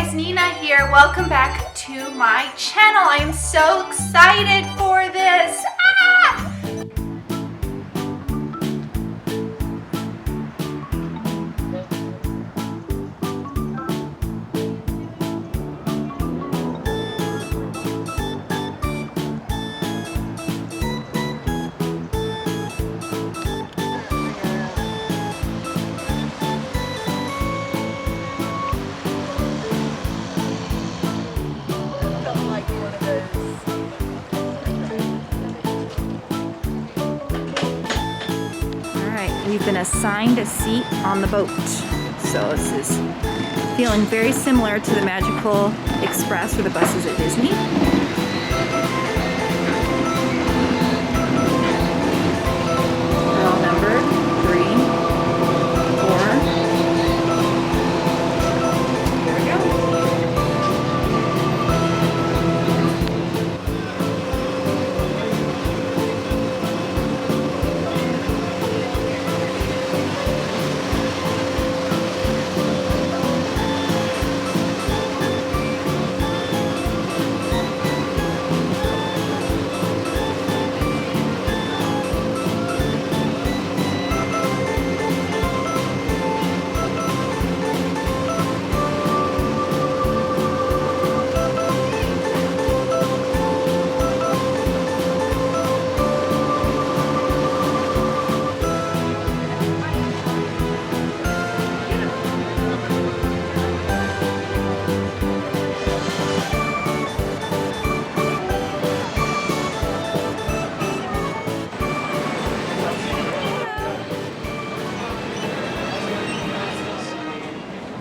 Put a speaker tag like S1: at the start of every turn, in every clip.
S1: guys, Nina here. Welcome back to my channel. I am so excited for this. We've been assigned a seat on the boat. So this is feeling very similar to the Magical Express or the buses at Disney. They're all numbered, 3, 4. There we go.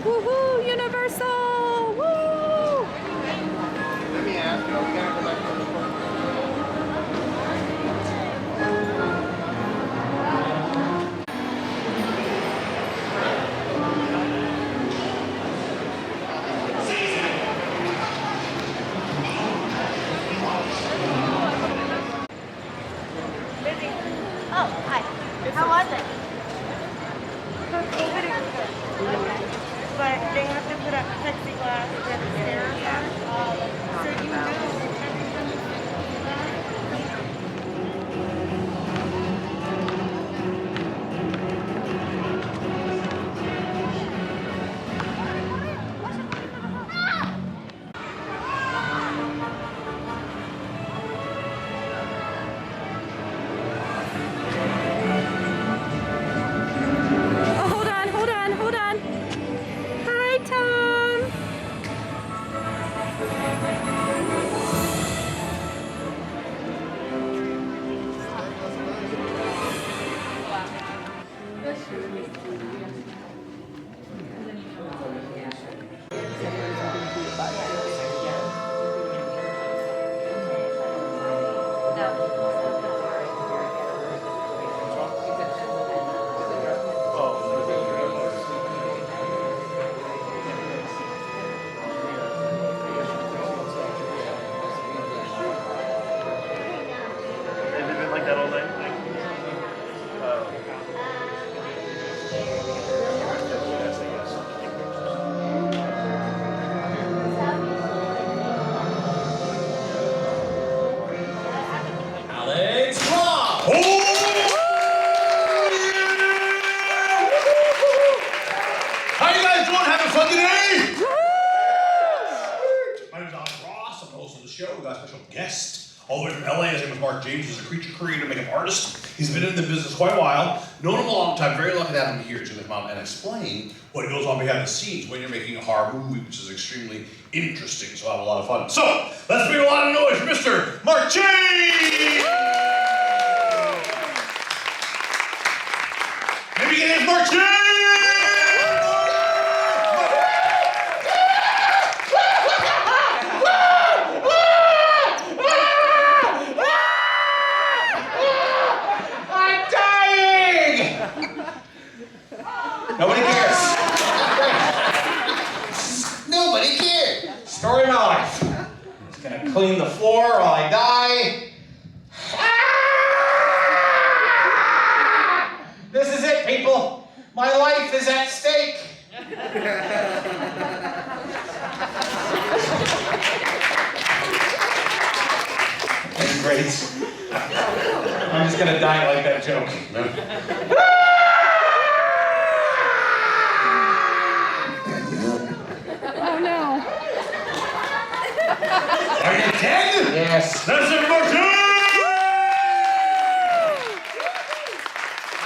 S1: Woohoo! Universal! Woo!
S2: Let me ask you, we gotta go back to the front.
S1: Oh, hi. How was it?
S3: But they have to put up plexiglass where the stairs are. So you know.
S4: We got a special guest all the way from LA. His name is Mark James. He's a creature creator, makeup artist. He's been in the business quite a while. Known him a long time. Very lucky to have him here. He's going to come out and explain what goes on behind the scenes when you're making a horror movie, which is extremely interesting. So I'll have a lot of fun. So let's make a lot of noise for Mr. Mark James. Maybe get in Mark James.
S2: Nobody cares. Nobody cares. Story of my life. Just gonna clean the floor while I die. This is it, people. My life is at stake. traits. I'm just gonna die like that joke.
S1: Oh no.
S4: Are you dead?
S2: Yes.
S4: That's it for two!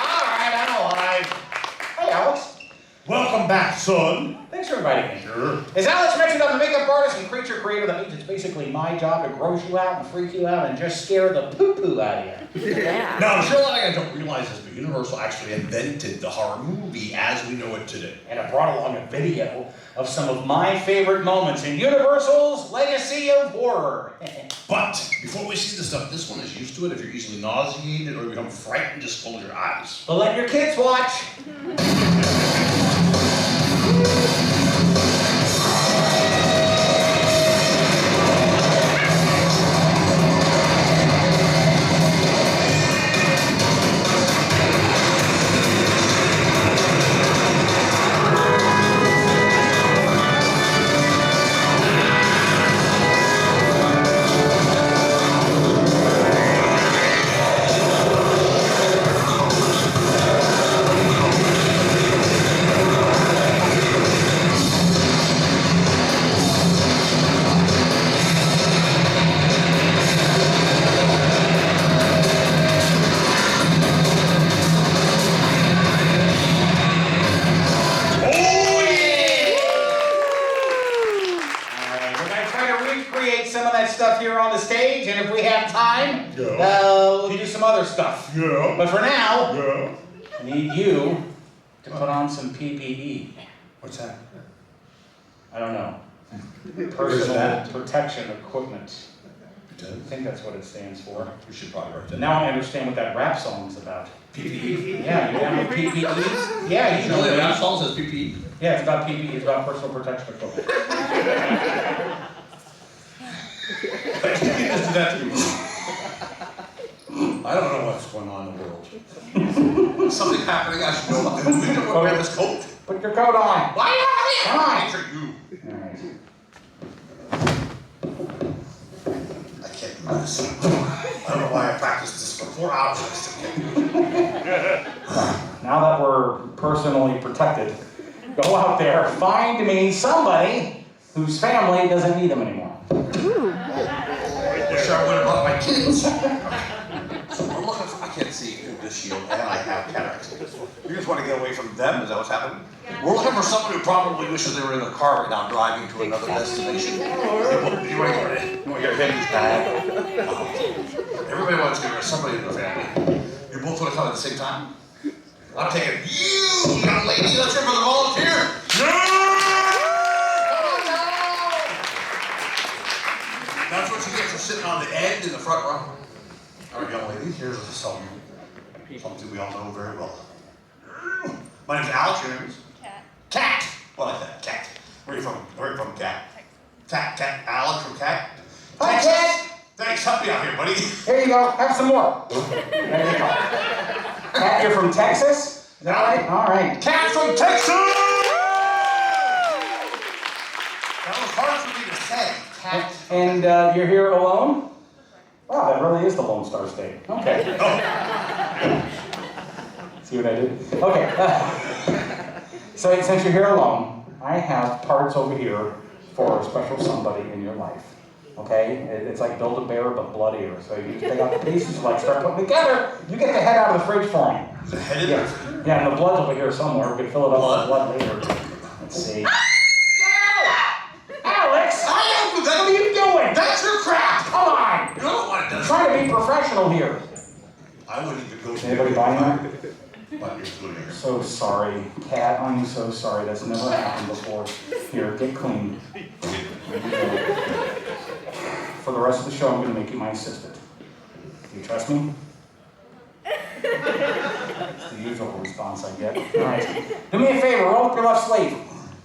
S2: All right, I'm alive. Hey, Alex.
S4: Welcome back, son.
S2: Thanks for inviting me.
S4: Sure.
S2: As Alex mentioned, I'm a makeup artist and creature creator. That means it's basically my job to gross you out and freak you out and just scare the poo-poo out of you.
S1: Yeah.
S4: Now, I'm sure a lot of guys don't realize this, but Universal actually invented the horror movie as we know it today.
S2: And I brought along a video of some of my favorite moments in Universal's legacy of horror.
S4: But before we see the stuff, this one is used to it. If you're easily nauseated or you become frightened, just close your eyes.
S2: But let your kids watch. Some of that stuff here on the stage, and if we have time, we'll do some other stuff.
S4: Yeah.
S2: But for now,
S4: Yeah.
S2: I need you to put on some PPE.
S4: What's that?
S2: I don't know. Personal protection equipment. I think that's what it stands for.
S4: We should probably write that.
S2: Now I understand what that rap song's about.
S4: PPE.
S2: Yeah, you down with PPE? Yeah, you know
S4: Really, that
S2: that.
S4: song says PPE?
S2: Yeah, it's about PPE. It's about personal protection equipment.
S4: Let's do that to me. I don't know what's going on in the world. Something happening, I should know about. We don't wear this coat.
S2: Put your coat on.
S4: Why are
S2: Come on.
S4: you? You.
S2: All right.
S4: I can't do this. I don't know why I practiced this for 4 hours. I still can't do it.
S2: Now that we're personally protected, go out there, find me somebody whose family doesn't need them anymore.
S4: Wish I would have brought my kids. So we're looking for, I can't see through this shield, and I have cataracts. You just want to get away from them? Is that what's happening? We're looking for someone who probably wishes they were in a car right now driving to another destination. You want to get a baby's bag? Everybody wants to get somebody in their family. You both want to come at the same time? I'm taking you, young lady. Let's hear for the volunteer. That's what you get for sitting on the end in the front row. All right, young lady, here's something we all know very well. My name's Alex. Your name is?
S3: Cat.
S4: Cat. Well, like that. Cat. Where are you from? Where are you from, Cat? Cat. Alex from Cat.
S2: Hi, Cat.
S4: Thanks. Help me out here, buddy.
S2: Here you go. Have some more. There you go. Cat, you're from Texas? Is that right? All right.
S4: Cat from Texas. That was hard for me to say. Cat.
S2: And you're here alone? Wow, that really is the Lone Star State. Okay.
S4: Oh.
S2: See what I did? Okay. So since you're here alone, I have parts over here for a special somebody in your life. Okay? It's like Build-A-Bear, but bloodier. So you take out the pieces, like start putting together. You get the head out of the fridge for me.
S4: The head in
S2: Yeah, yeah, and the blood's over here somewhere. We can fill it up with blood later. Let's see. Alex!
S4: I am.
S2: What are you doing?
S4: That's your crap.
S2: Come on!
S4: You know what it
S2: I'm
S4: does.
S2: trying to be professional here.
S4: I wouldn't even go to
S2: Anybody buying that?
S4: But you're good here.
S2: So sorry, Cat. I'm so sorry. That's never happened before. Here, get clean. For the rest of the show, I'm going to make you my assistant. Do you trust me? It's the usual response I get. All right. Do me a favor. Roll up your left sleeve.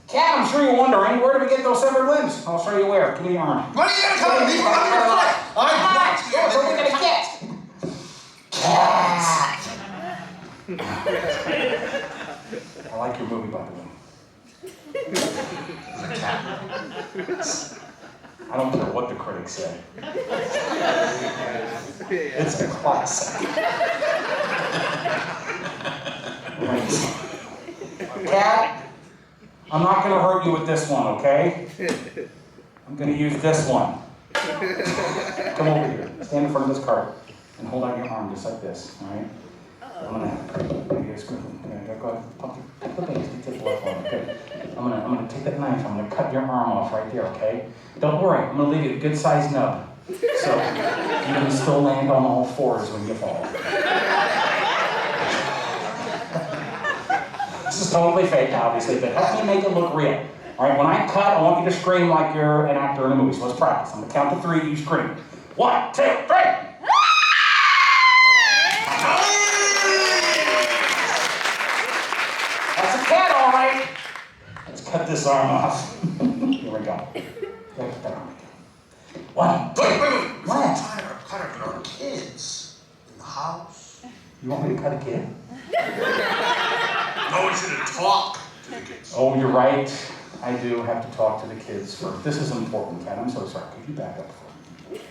S2: Cat, I'm sure you're wondering, where do we get those severed limbs? I'll show you where. Give me your arm.
S4: What are you gonna tell me? I'm gonna fight. I'm not.
S2: What are we going to get? Cat! I like your movie, by the way.
S4: The cat.
S2: I don't care what the critics say. It's a classic. Right. Cat, I'm not going to hurt you with this one, okay? I'm going to use this one. Come over here. Stand in front of this cart and hold out your arm just like this, all right? I'm gonna take that knife. I'm gonna cut your arm off right there, okay? Don't worry. I'm gonna leave you a good-sized nub, so you can still land on all fours when you fall. This is totally fake, obviously, but help me make it look real. All right, when I cut, I want you to scream like you're an actor in a movie. So let's practice. I'm gonna count to 3. You scream. 1, 2, 3. That's a cat, all right. Let's cut this arm off. Here we go. Put that arm again. 1, 2.
S4: Wait.
S2: What?
S4: Cut our kids in the house.
S2: You want me to cut a kid?
S4: I want you to talk to the kids.
S2: Oh, you're right. I do have to talk to the kids first. This is important, Cat. I'm so sorry. Could you back up for me?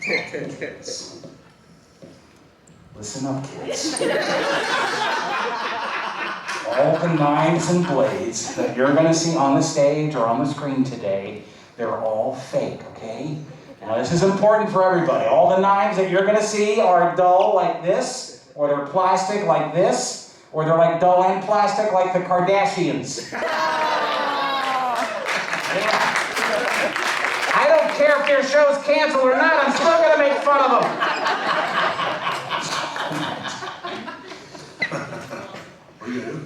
S2: Kids. Listen up, kids. All the knives and blades that you're going to see on the stage or on the screen today, they're all fake, okay? Now, this is important for everybody. All the knives that you're going to see are dull like this, or they're plastic like this, or they're like dull and plastic like the Kardashians. Yeah. I don't care if your show's canceled or not, I'm still going to make fun of them.
S4: What are you gonna do?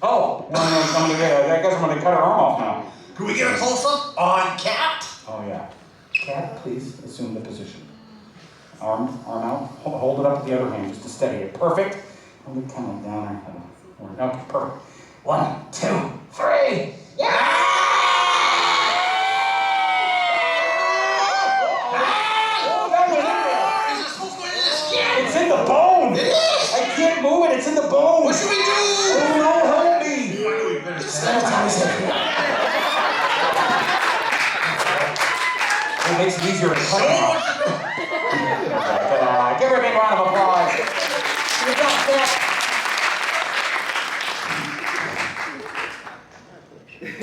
S2: Oh, I guess I'm going to cut her arm off now.
S4: Can we get a close-up on Cat?
S2: Oh, yeah. Cat, please assume the position. Arm out. Hold it up with the other hand just to steady it. Perfect. I'm going to come down there. Okay, perfect. 1, 2, 3. Yeah! It's in the bone!
S4: It is!
S2: I can't move it, it's in the bone!
S4: What should we do?
S2: Oh no, help me!
S4: I know we better
S2: Sanitize it. It makes it easier to cut it off. Give her a big round of applause. You got that.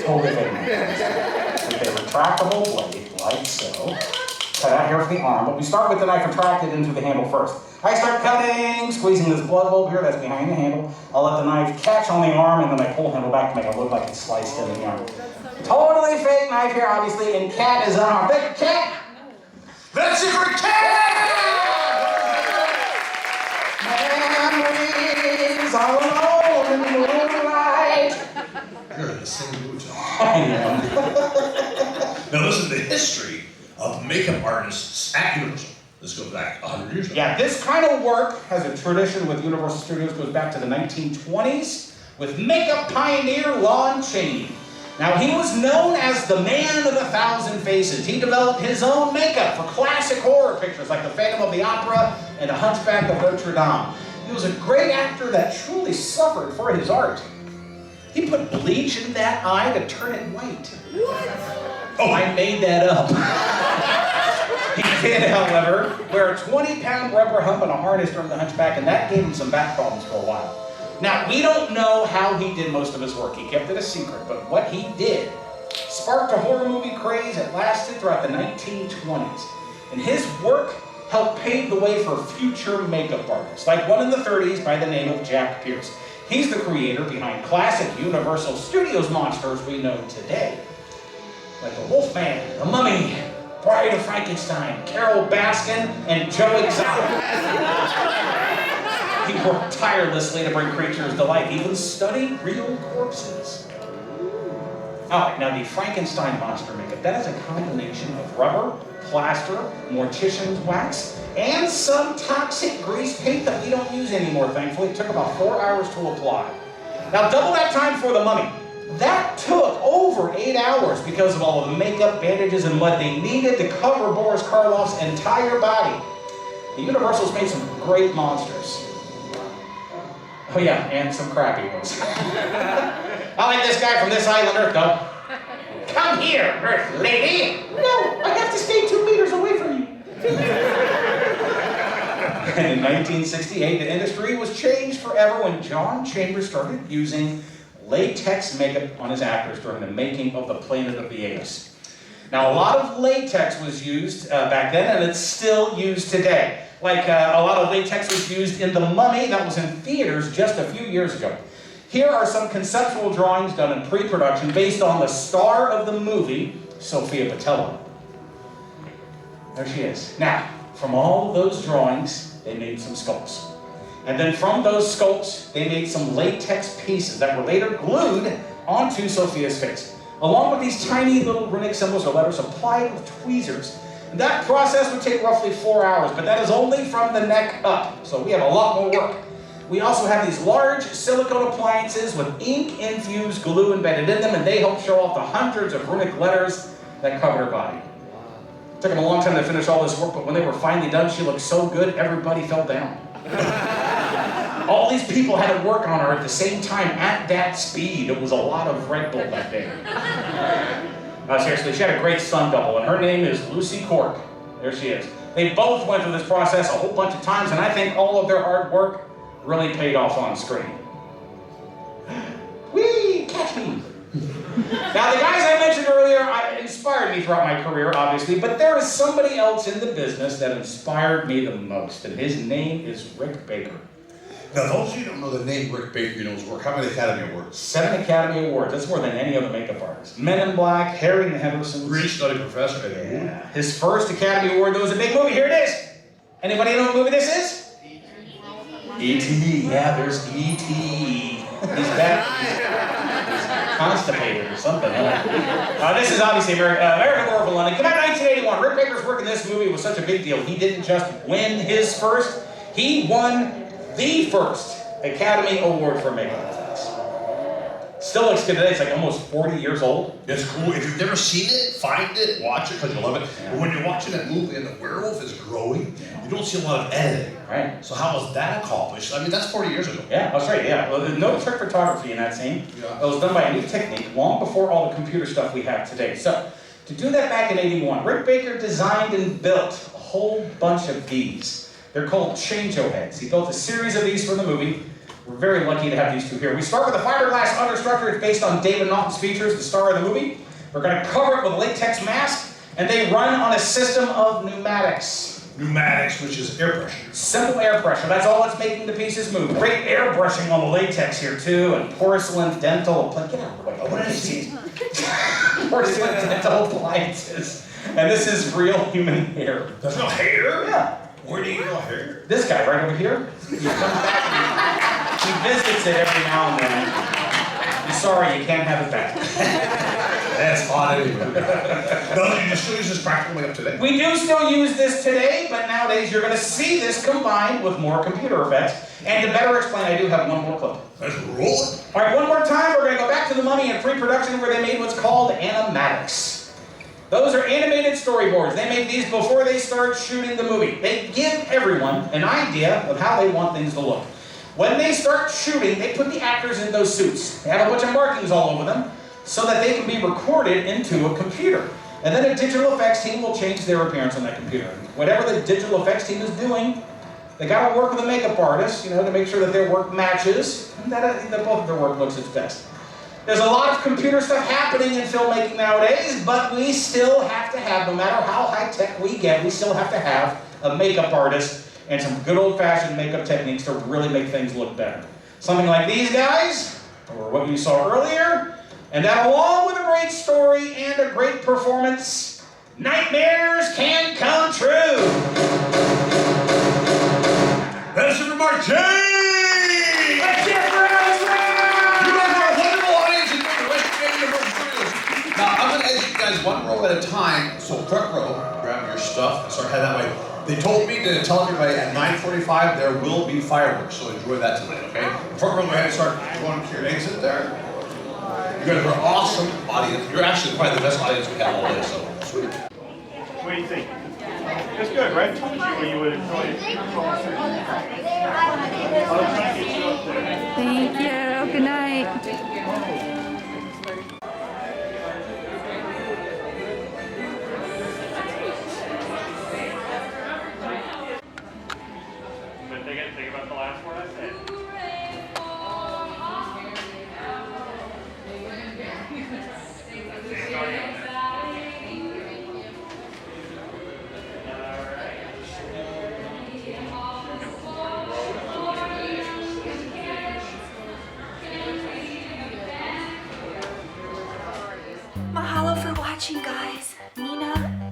S2: Totally fake. Okay, retractable blade, like so. Cut out here for the arm, but we start with the knife retracted into the handle first. I start cutting, squeezing this blood bulb here that's behind the handle. I'll let the knife catch on the arm, and then I pull the handle back to make it look like it's sliced in the arm. Totally fake knife here, obviously, and Cat is unarmed. Big Cat!
S4: That's it for Cat!
S2: Memories all alone in the moonlight.
S4: You're in the same mood, John.
S2: I am.
S4: Now listen to the history of makeup artists at Universal. Let's go back 100 years ago.
S2: Yeah, this kind of work has a tradition with Universal Studios, goes back to the 1920s, with makeup pioneer Lon Chaney. Now, he was known as the man of 1,000 faces. He developed his own makeup for classic horror pictures like The Phantom of the Opera and The Hunchback of Notre Dame. He was a great actor that truly suffered for his art. He put bleach in that eye to turn it white.
S3: What?
S2: Oh, I made that up. He did, however, wear a 20-pound rubber hump and a harness during The Hunchback, and that gave him some back problems for a while. Now, we don't know how he did most of his work. He kept it a secret, but what he did sparked a horror movie craze that lasted throughout the 1920s. And his work helped pave the way for future makeup artists, like one in the 30s by the name of Jack Pierce. He's the creator behind classic Universal Studios monsters we know today, like the Wolfman, the Mummy, Bride of Frankenstein, Carol Baskin, and Joe Exotic. He worked tirelessly to bring creatures to life, even studied real corpses. Alright, now the Frankenstein monster makeup, that is a combination of rubber, plaster, mortician's wax, and some toxic grease paint that we don't use anymore, thankfully. It took about 4 hours to apply. Now double that time for the Mummy. That took over 8 hours because of all the makeup, bandages, and mud they needed to cover Boris Karloff's entire body. The Universal's made some great monsters. Oh yeah, and some crappy ones. I like this guy from this island, Earth, though. Come here, Earth lady. No, I have And in 1968, the industry was changed forever when John Chambers started using latex makeup on his actors during the making of The Planet of the Apes. Now, a lot of latex was used back then, and it's still used today. Like a lot of latex was used in The Mummy, that was in theaters just a few years ago. Here are some conceptual drawings done in pre-production based on the star of the movie, Sophia Boutella. There she is. Now, from all of those drawings, they made some sculpts. And then from those sculpts, they made some latex pieces that were later glued onto Sophia's face, along with these tiny little runic symbols or letters applied with tweezers. And that process would take roughly 4 hours, but that is only from the neck up, so we have a lot more work. We also have these large silicone appliances with ink-infused glue embedded in them, and they help show off the hundreds of runic letters that covered her body. It took them a long time to finish all this work, but when they were finally done, she looked so good, everybody fell down. All these people had to work on her at the same time at that speed. It was a lot of Red Bull that day. Seriously, she had a great stunt double, and her name is Lucy Cork. There she is. They both went through this process a whole bunch of times, and I think all of their hard work really paid off on screen. Whee! Catch me! Now, the guys I mentioned earlier inspired me throughout my career, obviously, but there is somebody else in the business that inspired me the most, and his name is Rick Baker.
S4: Now, those of you who don't know the name Rick Baker, you know his work. How many Academy Awards?
S2: 7 Academy Awards. That's more than any other makeup artist. Men in Black, Harry and the Hendersons.
S4: British Study Professor.
S2: Yeah. His first Academy Award, though, was a big movie. Here it is. Anybody know what movie this is? E.T. Yeah, there's E.T. He's back. He's constipated or something. This is obviously American Werewolf in London. Come out 1981. Rick Baker's work in this movie was such a big deal. He didn't just win his first, he won the first Academy Award for makeup effects. Still looks good today. It's like almost 40 years old.
S4: It's cool. If you've never seen it, find it, watch it, because you'll love it. Yeah. But when you're watching that movie and the werewolf is growing, you don't see a lot of editing.
S2: Right.
S4: So how was that accomplished? I mean, that's 40 years ago.
S2: Yeah, that's right, yeah. Well, there's no trick photography in that scene.
S4: Yeah.
S2: It was done by a new technique long before all the computer stuff we have today. So, to do that back in 81, Rick Baker designed and built a whole bunch of these. They're called changeover heads. He built a series of these for the movie. We're very lucky to have these two here. We start with a fiberglass understructure. It's based on David Naughton's features, the star of the movie. We're going to cover it with a latex mask, and they run on a system of pneumatics.
S4: Pneumatics, which is air pressure.
S2: Simple air pressure. That's all that's making the pieces move. Great airbrushing on the latex here, too, and porcelain dental appliances. Get out of the way. What is it? Porcelain dental appliances. And this is real human hair.
S4: That's real hair?
S2: Yeah.
S4: Where do you get real hair?
S2: This guy right over here. He comes back and he visits it every now and then. I'm sorry, you can't have it back.
S4: That's odd anyway. No, you still use this practical makeup today?
S2: We do still use this today, but nowadays you're going to see this combined with more computer effects. And to better explain, I do have one more clip.
S4: Let's roll it.
S2: All right, one more time, we're going to go back to The Mummy in pre-production where they made what's called animatics. Those are animated storyboards. They make these before they start shooting the movie. They give everyone an idea of how they want things to look. When they start shooting, they put the actors in those suits. They have a bunch of markings all over them so that they can be recorded into a computer. And then a digital effects team will change their appearance on that computer. Whatever the digital effects team is doing, they got to work with a makeup artist, to make sure that their work matches and that both of their work looks its best. There's a lot of computer stuff happening in filmmaking nowadays, but we still have to have, no matter how high-tech we get, we still have to have a makeup artist and some good old-fashioned makeup techniques to really make things look better. Something like these guys, or what you saw earlier, and that along with a great story and a great performance, nightmares can come true.
S4: That's it for Mark James!
S2: Let's hear it for
S4: Now, I'm going to ask you guys one row at a time. So front row, grab your stuff and start heading that way. They told me to tell everybody at 9:45 there will be fireworks, so enjoy that tonight, okay? Front row, go ahead and start going to your exit there. You guys are an awesome audience. You're actually probably the best audience we have all day, so sweet.
S5: What do you think? It's good, right? I told you you would enjoy it.
S1: Thank you. Good night. guys, Nina